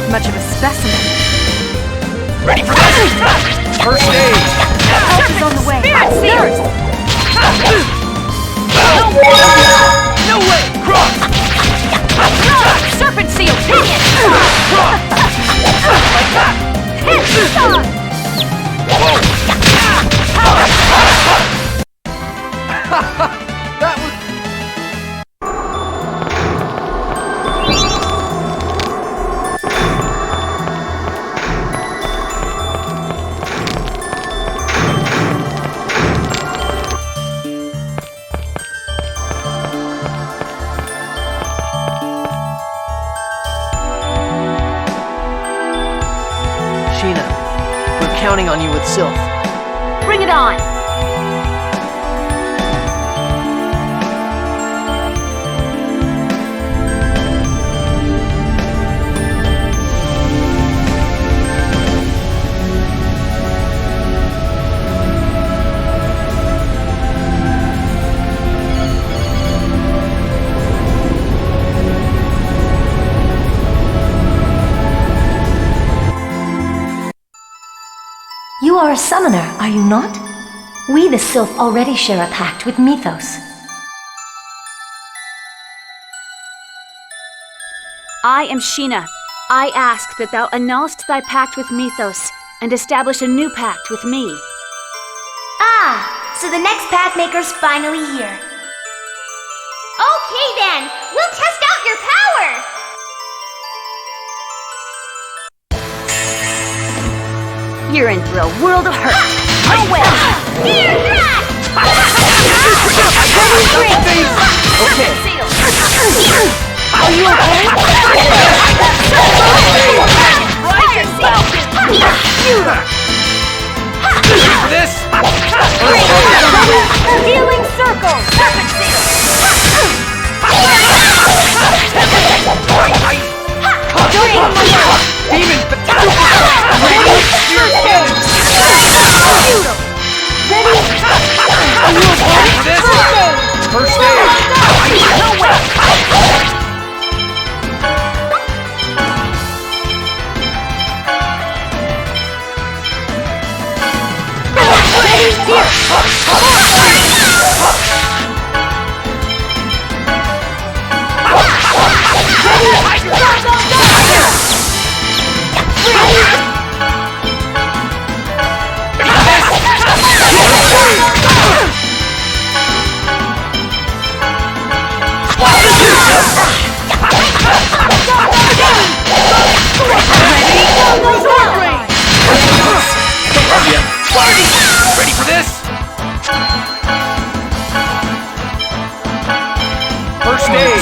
not much of a specimen. Ready for this? First aid! Help is on the way. Nurse! No way! Cross! Serpent seal! Pinion! Like that! Hit! That was... Sheena, we're counting on you with Sylph. Bring it on! You are a summoner, are you not? We, the Sylph, already share a pact with Mythos. I am Sheena. I ask that thou annulst thy pact with Mythos and establish a new pact with me. Ah, so the next path maker's finally here. Okay then, we'll test out your power! You're in for a world of hurt. No way! Here, drag! Okay. Are you okay? Fire seal! Ready for this? Healing circle! Serpent seal! Demon! Ready? You're cannon! Ready? Are you okay? For this? First aid! No way! Ready? Here! Ready for this? First aid!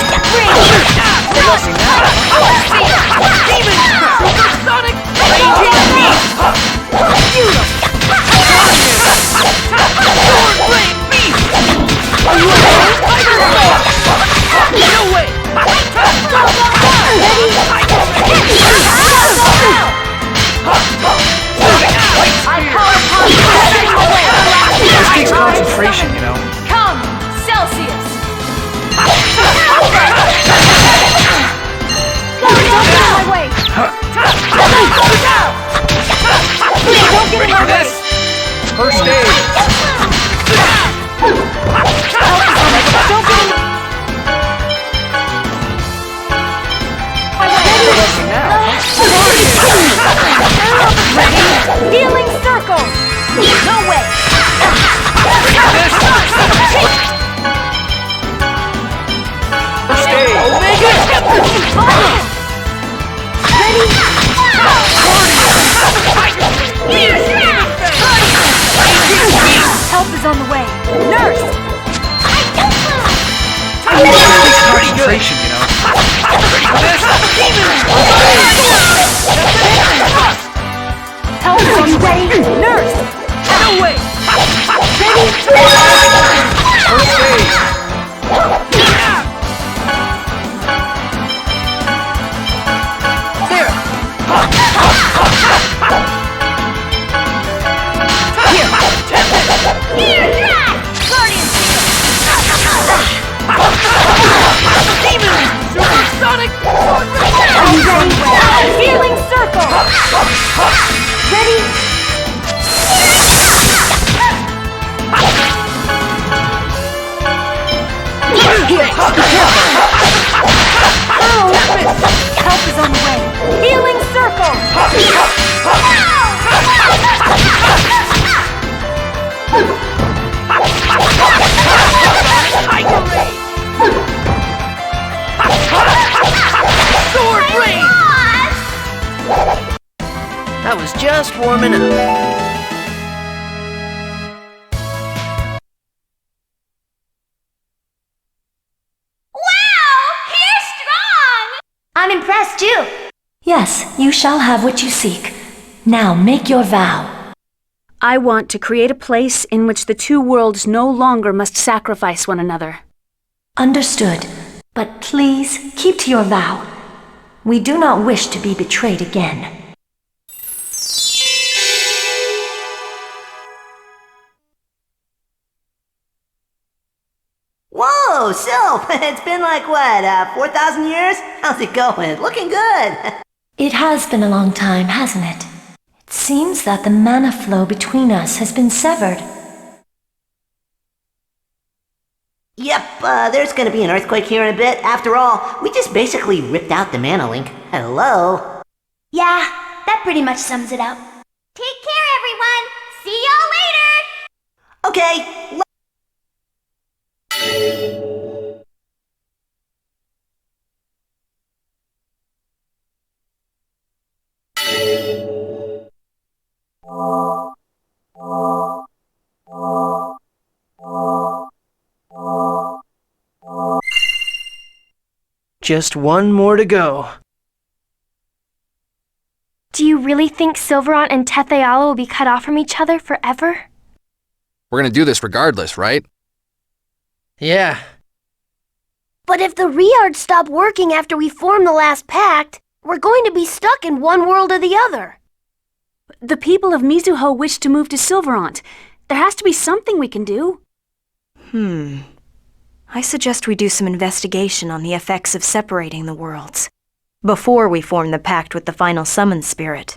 Demon! Supersonic! Raging beast! Sword blade beast! Are you okay? No way! This takes concentration, you know. Come, Celsius! Ready for this? First aid! Healing circle! No way! First aid! Omega! Ready? Help is on the way. Nurse! Concentration, you know. Ready for this? Help is on the way. Nurse! No way! Ready? First aid! Here! Here, drag! Guardian Demon! Supersonic! Are you ready? Healing I was just warming up. Wow! Hair strong! I'm impressed too. Yes, you shall have what you seek. Now make your vow. I want to create a place in which the two worlds no longer must sacrifice one another. Understood. But please keep to your vow. We do not wish to be betrayed again. Whoa, Sylph! It's been like, what, 4,000 years? How's it going? Looking good! It has been a long time, hasn't it? It seems that the mana flow between us has been severed. Yep, there's gonna be an earthquake here in a bit. After all, we just basically ripped out the mana link. Hello? Yeah, that pretty much sums it up. Take care, everyone! See y'all later! Okay, Just one more to go. Do you really think Sylvarant and Tethe'alla will be cut off from each other forever? We're gonna do this regardless, right? Yeah. But if the Riards stop working after we form the last pact, we're going to be stuck in one world or the other. The people of Mizuho wish to move to Sylvarant. There has to be something we can do. I suggest we do some investigation on the effects of separating the worlds before we form the pact with the final summon spirit.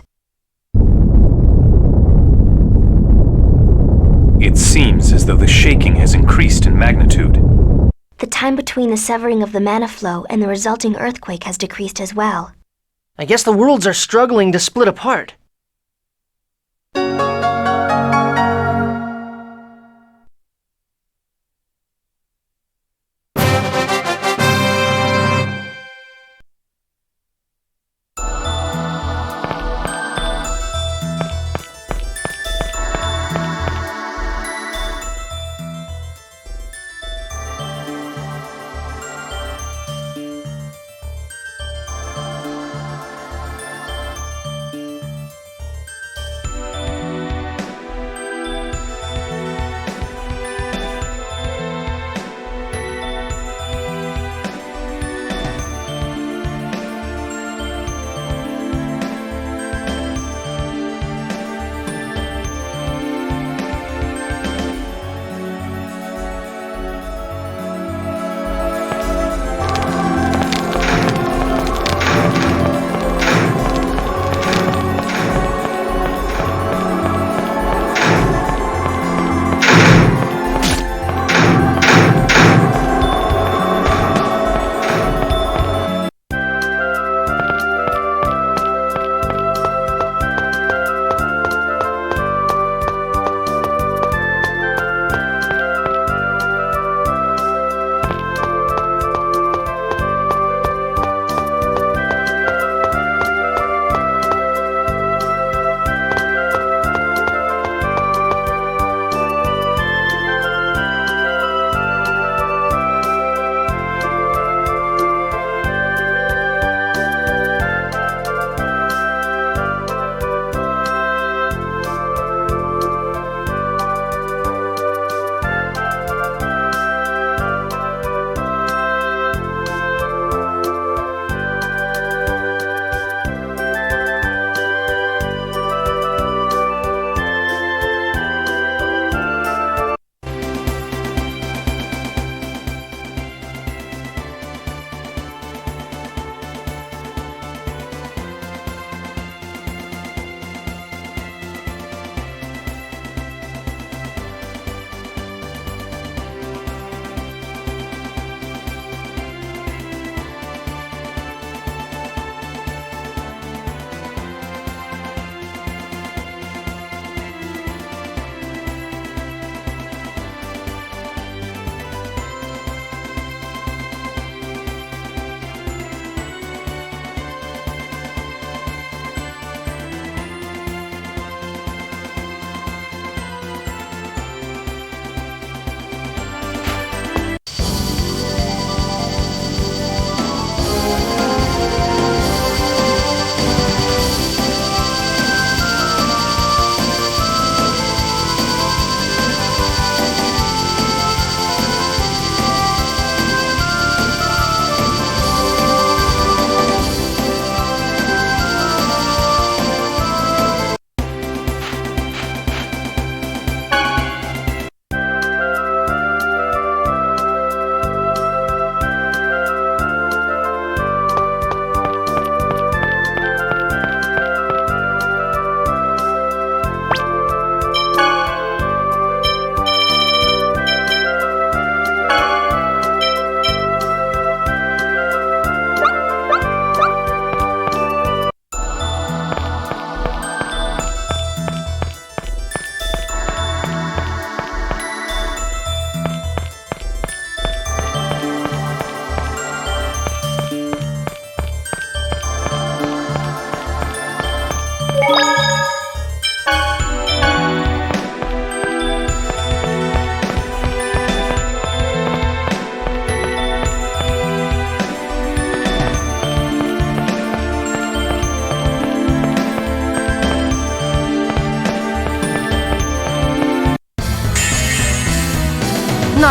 It seems as though the shaking has increased in magnitude. The time between the severing of the mana flow and the resulting earthquake has decreased as well. I guess the worlds are struggling to split apart.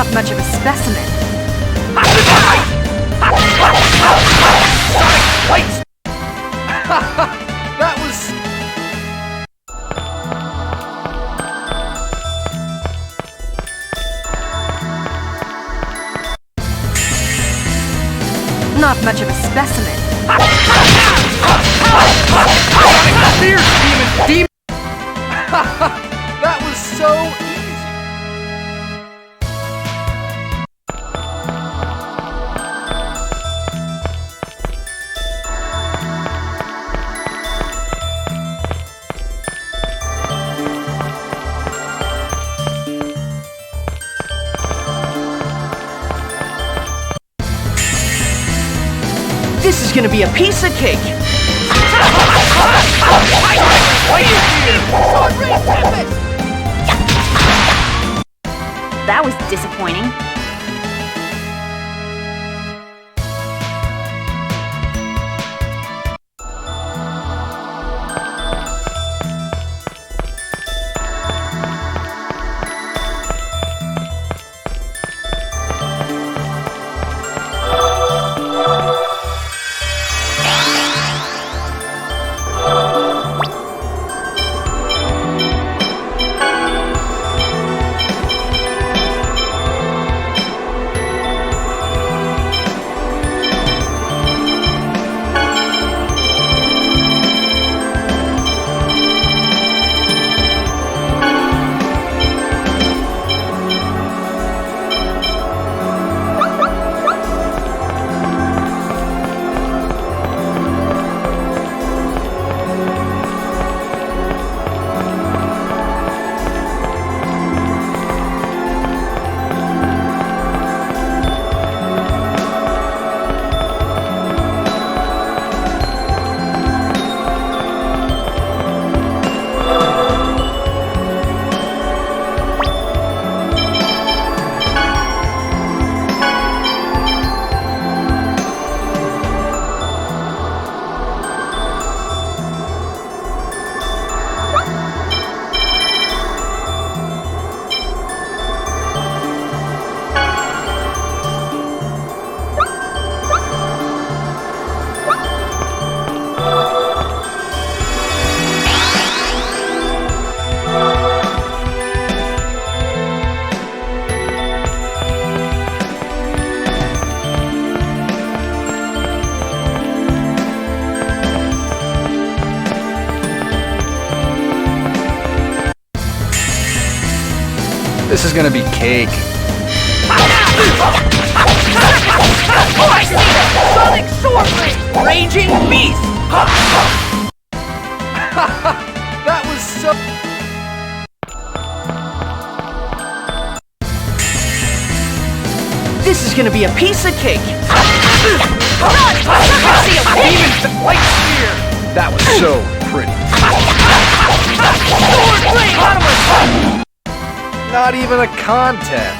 Not much of a specimen. That was... Not much of a specimen. Fierce demon! That was so easy! This is gonna be a piece of cake! That was disappointing. This is gonna be cake. Oh, I see it! Sonic Sword Blade! Raging Beast! That was so... This is gonna be a piece of cake! Demon Light Spear! That was so pretty. Sword Blade! Not even a contest.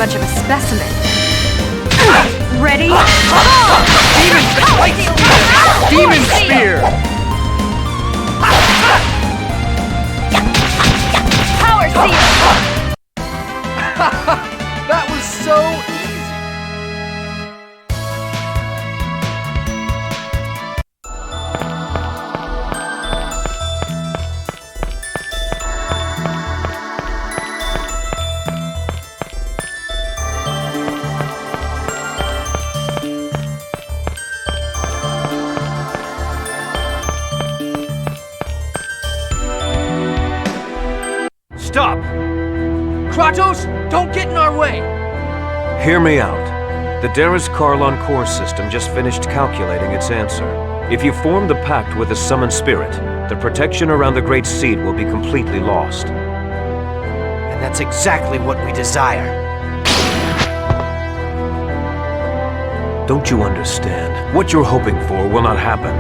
much of a specimen. Ready? Demon Spear! Demon Spear! Power Seal! That was so easy! Stop! Kratos, don't get in our way! Hear me out. The Darius Karlon core system just finished calculating its answer. If you form the pact with the summoned spirit, the protection around the Great Seed will be completely lost. And that's exactly what we desire. Don't you understand? What you're hoping for will not happen.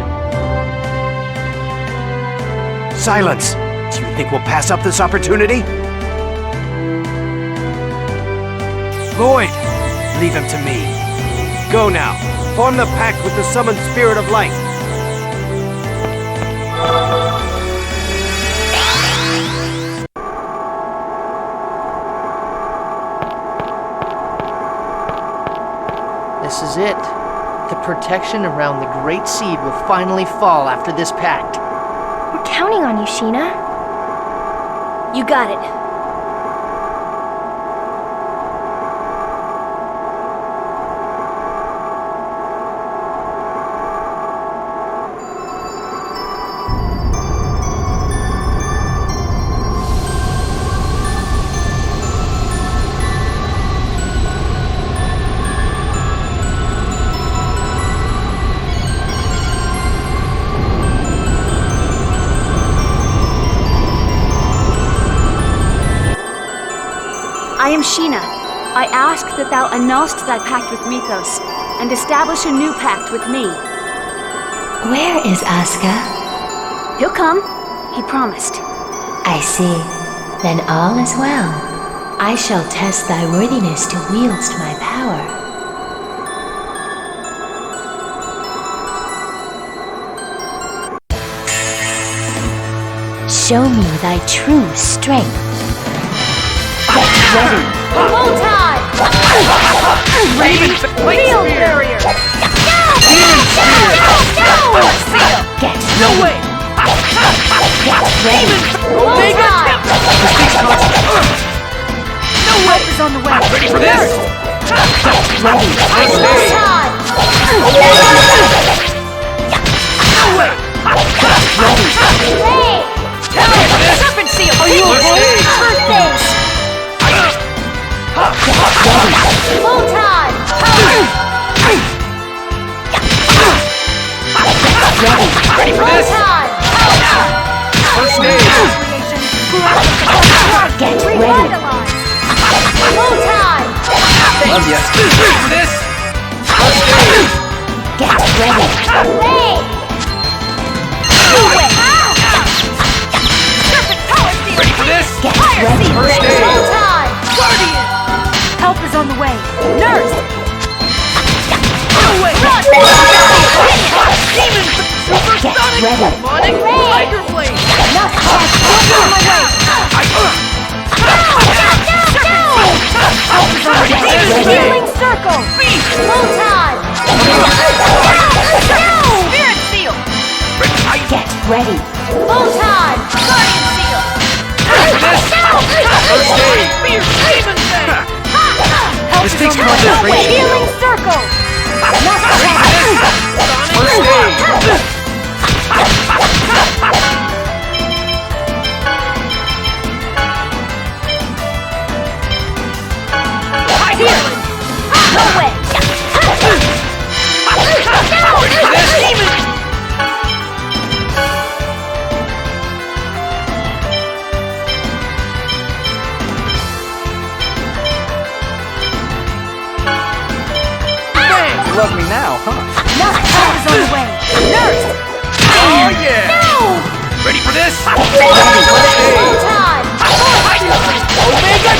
Silence! Do you think we'll pass up this opportunity? Lloyd! Leave him to me. Go now. Form the pact with the summoned spirit of light. This is it. The protection around the Great Seed will finally fall after this pact. We're counting on you, Sheena. You got it. I am Sheena. I ask that thou annulst thy pact with Mythos, and establish a new pact with me. Where is Asuka? He'll come. He promised. I see. Then all is well. I shall test thy worthiness to wield my power. Show me thy true strength. Ready. Full time! Raven, Field barrier! Demon Spear! Get No way! ready! Omega! No help is on the way. Ready for this? Ready! Full time! No way! Ready! Serpent Seal! Are you okay? Birthdays! Full time! Ready for Full this? time! First aid! Get ready! Full time! Love ya. Ready for this? First aid! Get ready! Play! Do it! Serpent Power Seal! Ready for this? Get ready! First aid! Full time! Guardian! Help is on the way. Nurse! No way! Run! Demon! Get Supersonic! ready! Demonic! Tiger Blade! Not fast! Get on my way! Healing circle! Full time! Spirit Seal! Get ready! Full time! Guardian Seal! First aid! Spear! Demon Fang! This takes concentration. Healing circle! Not fast! First aid! Healing! No way! Demon! You love me now, huh? Not Help is on the way. Nurse! Oh yeah! No! Ready for this? Full time! Omega!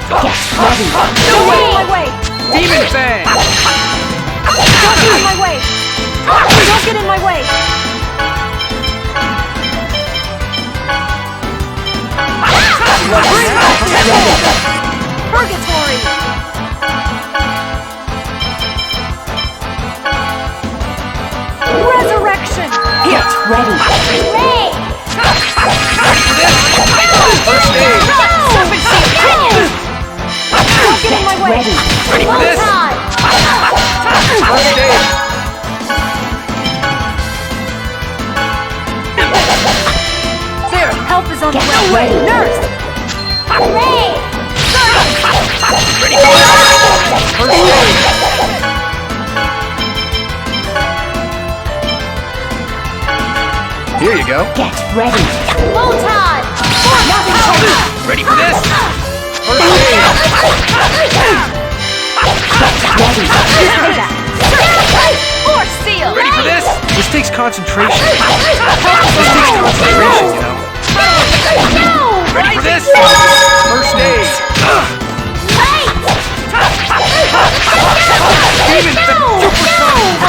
Get ready. No way! My way! Demon Fang! Don't get in my way! Don't get in my way! Purgatory! Resurrection! Get ready. Hooray! First aid! Serpent Shield! Don't get in my way! Ready. Ready for this? First aid! There, help is on the Get way! ready. Nurse! Hooray! Ready for this? First aid! Here you go. Get ready. Photon! Ready for this? First aid! Force Seal! Ready for this? This takes concentration. This takes concentration, you know. Ready for this? First aid! Demon Supersonic!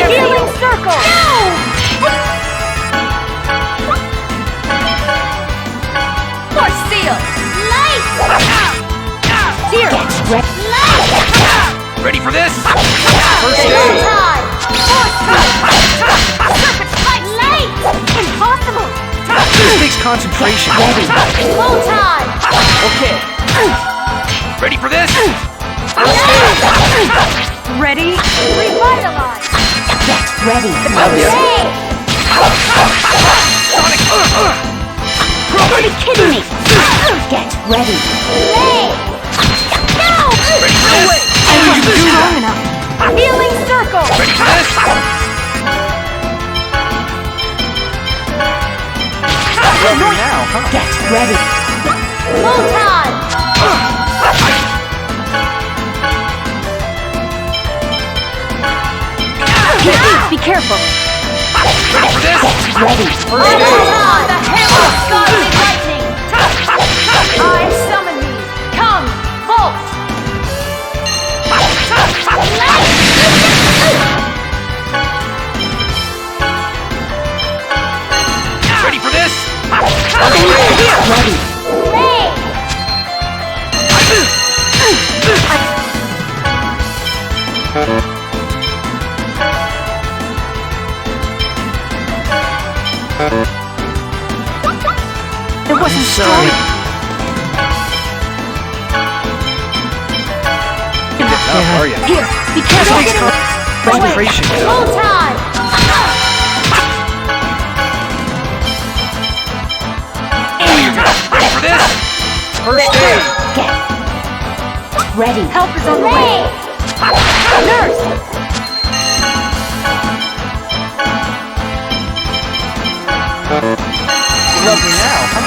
Healing Circle! Force Seal! Here! Get ready. Ready for this? First aid! Impossible! This takes concentration. Photon! Okay. Ready for this? First aid! Ready? Revitalize! Get ready. Hooray! Sonic! Are you kidding me? Get ready. Hooray! Ready for this? I wasn't strong enough! Healing Circle! Ready for this? Well, now, huh? Get ready. Photon! Be careful. Ready for this? Ready. First aid! Photon! The hammer of godly lightning! I summon thee! Come, Volt! Ready for this? Ready. Hooray! It wasn't strong enough. How are you? Here, be This careful! takes concentration. Photon! Ready for this? First aid! Get ready. Help is on the way! Hooray! Nurse! Love me now, huh?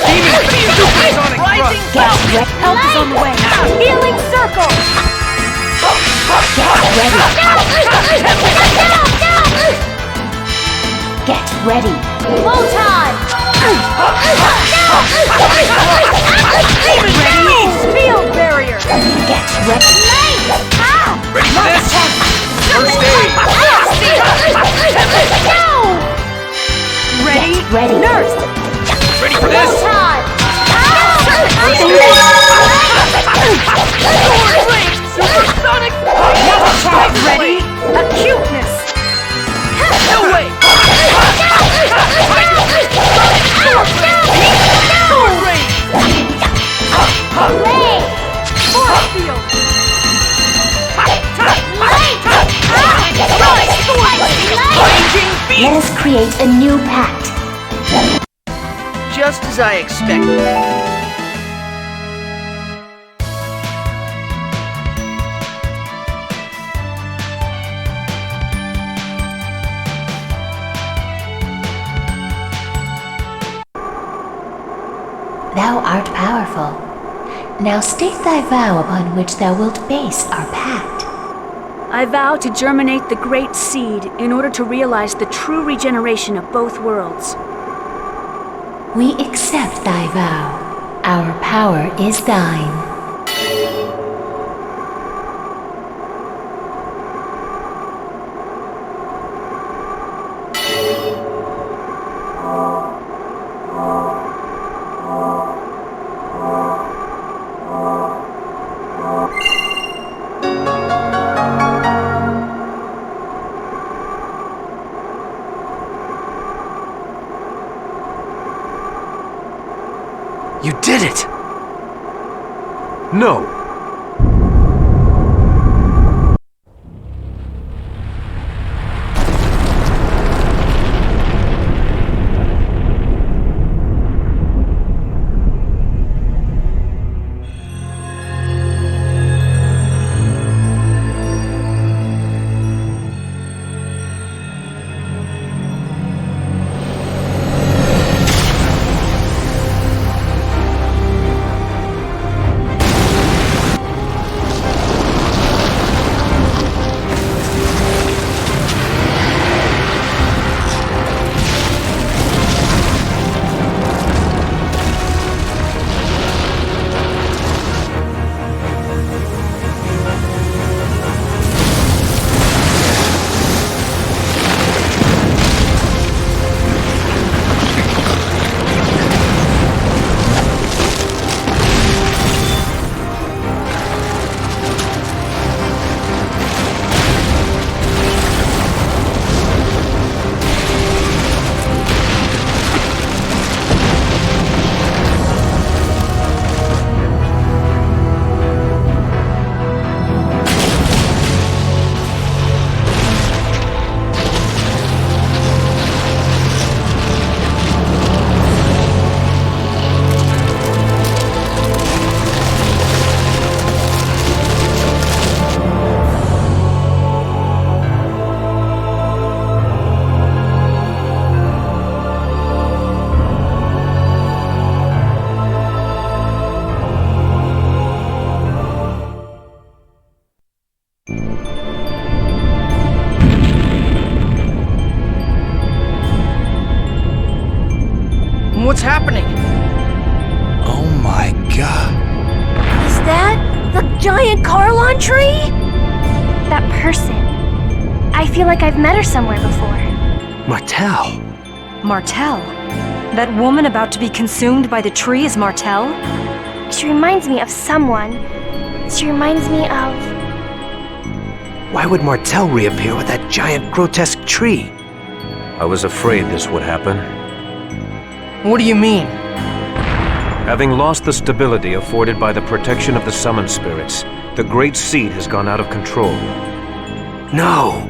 Demon Supersonic Rising Thrust! Belt! Help is on the way! Healing Circle! Get ready. Photon! Ready? Field Barrier! Get ready. Ready for this? First aid! Ready? Ready. Nurse! Ready for this? Photon! First aid! Supersonic! Ready? Acuteness! No way! Hooray! Force Field! Let us create a new pact. Just as I expected. Thou art powerful. Now state thy vow upon which thou wilt base our pact. I vow to germinate the great seed in order to realize the true regeneration of both worlds. We accept thy vow. Our power is thine. You did it! No! What's happening? Oh my god. Is that the giant Carlon tree? That person. I feel like I've met her somewhere before. Martel. Martel? That woman about to be consumed by the tree is Martel? She reminds me of someone. She reminds me of... Why would Martel reappear with that giant grotesque tree? I was afraid this would happen. What do you mean? Having lost the stability afforded by the protection of the summoned spirits, the Great Seed has gone out of control. No!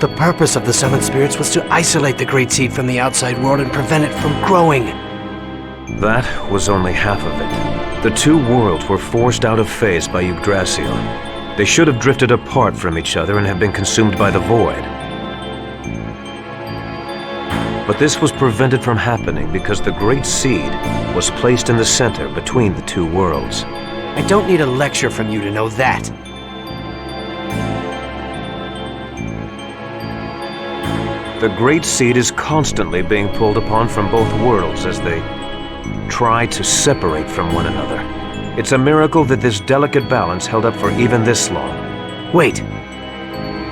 The purpose of the summoned spirits was to isolate the Great Seed from the outside world and prevent it from growing. That was only half of it. The two worlds were forced out of phase by Yggdrasil. They should have drifted apart from each other and have been consumed by the void. But this was prevented from happening because the Great Seed was placed in the center between the two worlds. I don't need a lecture from you to know that. The Great Seed is constantly being pulled upon from both worlds as they try to separate from one another. It's a miracle that this delicate balance held up for even this long. Wait.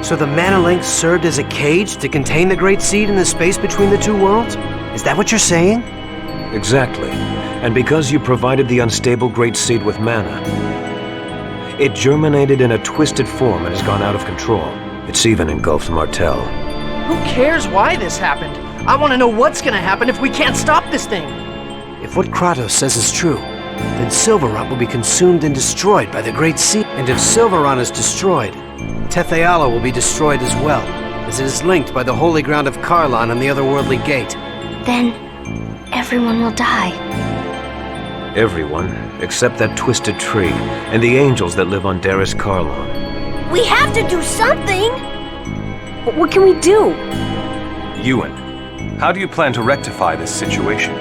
So the Mana Link served as a cage to contain the Great Seed in the space between the two worlds? Is that what you're saying? Exactly. And because you provided the unstable Great Seed with mana, it germinated in a twisted form and has gone out of control. It's even engulfed Martel. Who cares why this happened? I want to know what's gonna happen if we can't stop this thing. If what Kratos says is true, then Sylvarant will be consumed and destroyed by the Great Seed. And if Sylvarant is destroyed, Tethe'alla will be destroyed as well, as it is linked by the holy ground of Carlon and the otherworldly gate. Then everyone will die. Everyone, except that twisted tree, and the angels that live on Daris Carlon. We have to do something! What can we do? Ewan, how do you plan to rectify this situation?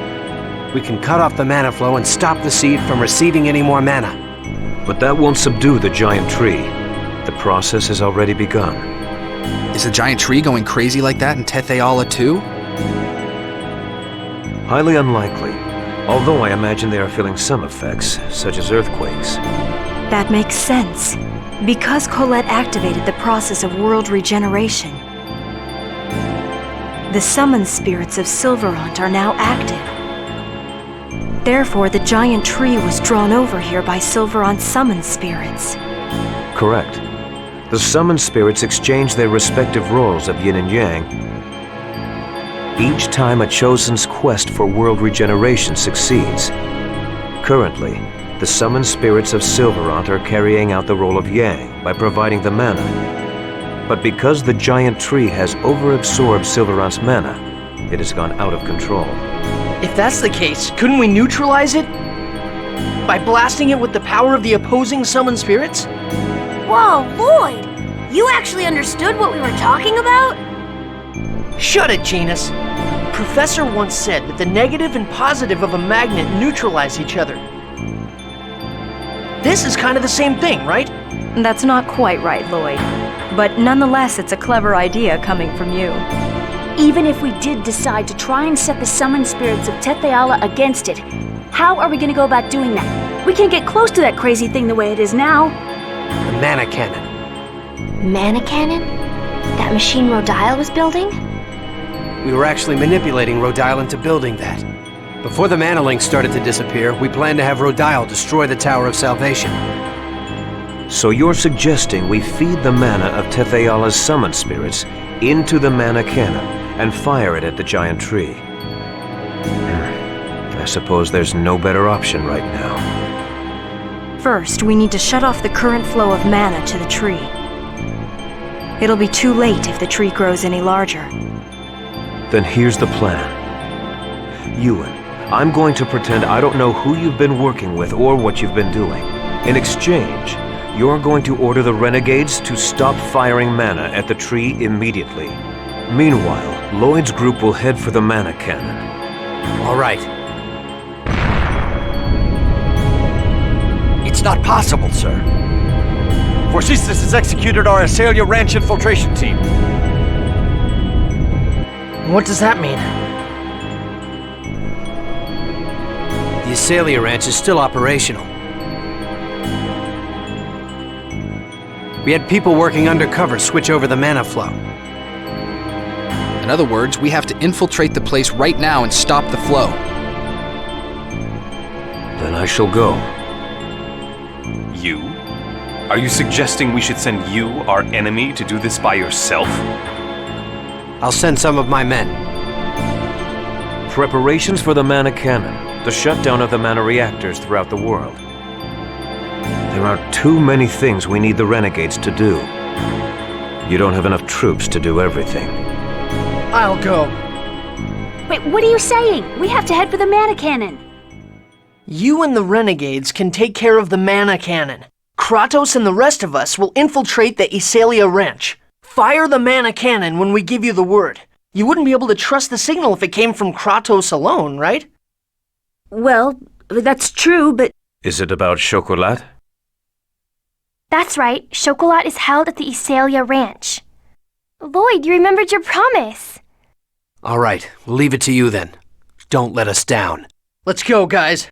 We can cut off the mana flow and stop the seed from receiving any more mana. But that won't subdue the giant tree. The process has already begun. Is the giant tree going crazy like that in Tethe'alla too? Highly unlikely, although I imagine they are feeling some effects, such as earthquakes. That makes sense, because Colette activated the process of world regeneration. The summoned spirits of Sylvarant are now active. Therefore, the giant tree was drawn over here by Sylvarant's summoned spirits. Correct. The summoned spirits exchange their respective roles of yin and yang each time a chosen's quest for world regeneration succeeds. Currently, the summoned spirits of Sylvarant are carrying out the role of Yang by providing the mana. But because the giant tree has overabsorbed Sylvarant's mana, it has gone out of control. If that's the case, couldn't we neutralize it? By blasting it with the power of the opposing summoned spirits? Whoa, Lloyd! You actually understood what we were talking about? Shut it, Janus. Professor once said that the negative and positive of a magnet neutralize each other. This is kind of the same thing, right? That's not quite right, Lloyd. But nonetheless, it's a clever idea coming from you. Even if we did decide to try and set the summoned spirits of Tethe'alla against it, how are we going to go about doing that? We can't get close to that crazy thing the way it is now. The mana cannon. Mana cannon? That machine Rodile was building? We were actually manipulating Rodile into building that. Before the mana link started to disappear, we planned to have Rodile destroy the Tower of Salvation. So you're suggesting we feed the mana of Tethe'alla's summoned spirits into the mana cannon and fire it at the giant tree. I suppose there's no better option right now. First, we need to shut off the current flow of mana to the tree. It'll be too late if the tree grows any larger. Then here's the plan. Ewan, I'm going to pretend I don't know who you've been working with or what you've been doing. In exchange, you're going to order the renegades to stop firing mana at the tree immediately. Meanwhile, Lloyd's group will head for the mana cannon. All right. It's not possible, sir. Forcistas has executed our Asalia Ranch infiltration team. What does that mean? The Asalia Ranch is still operational. We had people working undercover switch over the mana flow. In other words, we have to infiltrate the place right now and stop the flow. Then I shall go. You? Are you suggesting we should send you, our enemy, to do this by yourself? I'll send some of my men. Preparations for the mana cannon, the shutdown of the mana reactors throughout the world. There are too many things we need the renegades to do. You don't have enough troops to do everything. I'll go. Wait, what are you saying? We have to head for the mana cannon. You and the renegades can take care of the mana cannon. Kratos and the rest of us will infiltrate the Asalia Ranch. Fire the mana cannon when we give you the word. You wouldn't be able to trust the signal if it came from Kratos alone, right? Well, that's true, but... Is it about Chocolat? That's right. Chocolat is held at the Asalia Ranch. Lloyd, you remembered your promise. All right, we'll leave it to you then. Don't let us down. Let's go, guys.